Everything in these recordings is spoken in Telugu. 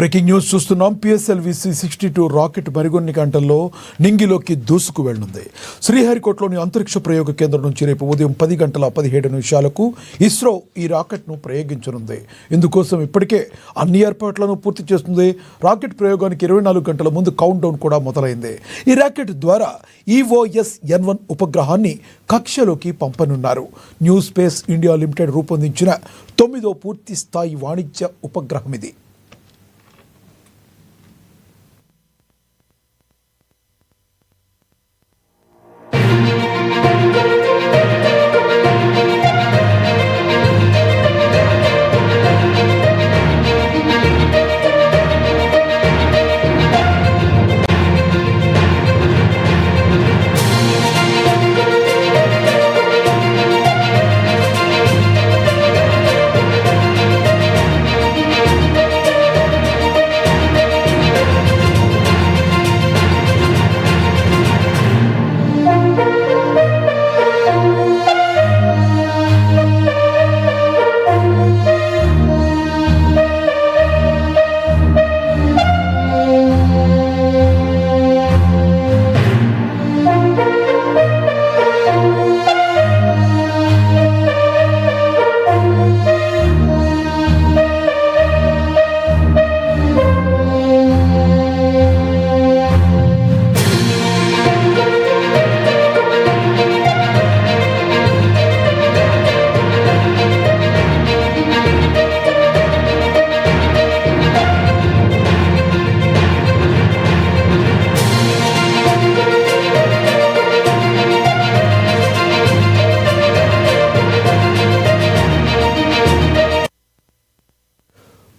బ్రేకింగ్ న్యూస్ చూస్తున్నాం. PSLV-C62 రాకెట్ మరికొన్ని గంటల్లో నింగిలోకి దూసుకు వెళ్లనుంది. శ్రీహరికోటలోని అంతరిక్ష ప్రయోగ కేంద్రం నుంచి రేపు ఉదయం 10:17 ఇస్రో ఈ రాకెట్ను ప్రయోగించనుంది. ఇందుకోసం ఇప్పటికే అన్ని ఏర్పాట్లను పూర్తి చేస్తుంది. రాకెట్ ప్రయోగానికి 24 గంటల ముందు కౌంట్ డౌన్ కూడా మొదలైంది. ఈ రాకెట్ ద్వారా EOS-N1 ఉపగ్రహాన్ని కక్షలోకి పంపనున్నారు. న్యూ స్పేస్ ఇండియా లిమిటెడ్ రూపొందించిన 9వ పూర్తి స్థాయి వాణిజ్య ఉపగ్రహం ఇది.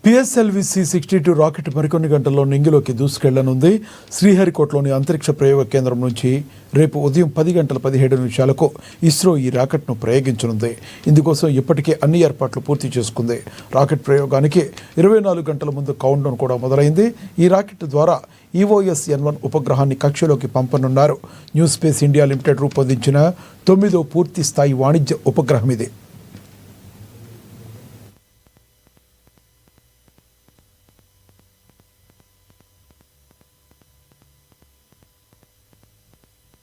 PSLV-C62 రాకెట్ మరికొన్ని గంటల్లో నింగిలోకి దూసుకెళ్లనుంది. శ్రీహరికోటలోని అంతరిక్ష ప్రయోగ కేంద్రం నుంచి రేపు ఉదయం 10:17 ఇస్రో ఈ రాకెట్ను ప్రయోగించనుంది. ఇందుకోసం ఇప్పటికే అన్ని ఏర్పాట్లు పూర్తి చేసుకుంది. రాకెట్ ప్రయోగానికి 24 గంటల ముందు కౌంట్ డౌన్ కూడా మొదలైంది. ఈ రాకెట్ ద్వారా EOS-N1 ఉపగ్రహాన్ని కక్షలోకి పంపనున్నారు. న్యూ స్పేస్ ఇండియా లిమిటెడ్ రూపొందించిన 9వ పూర్తి స్థాయి వాణిజ్య ఉపగ్రహం ఇది.